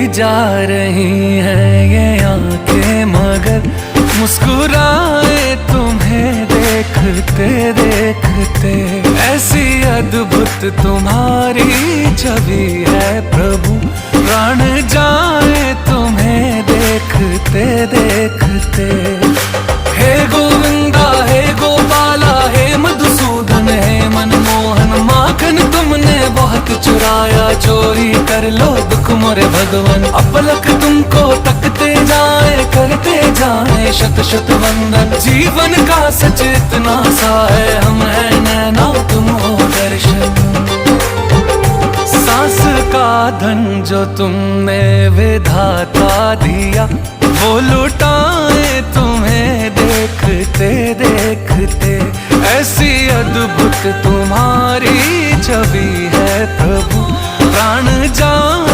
जा रही हैं ये आंखें, मगर मुस्कुराए तुम्हें देखते देखते। ऐसी अद्भुत तुम्हारी छवि है प्रभु, प्राण जाए तुम्हें देखते देखते। हे गोविंदा हे गोपाला हे मधुसूदन हे मनमोहन, माखन तुमने बहुत चुराया, चोरी कर लो दुख मोरे भगवान। अपलक तुमको तकते जाए, करते जाए शत शत वंदन। जीवन का सच इतना सा है, हम है नैना तुम हो दर्शन। सांस का धन जो तुमने विधाता दिया, वो लुटाए तुम्हें देखते देखते। ऐसी अद्भुत तुम्हारी छवि है प्रभु, प्राण जाए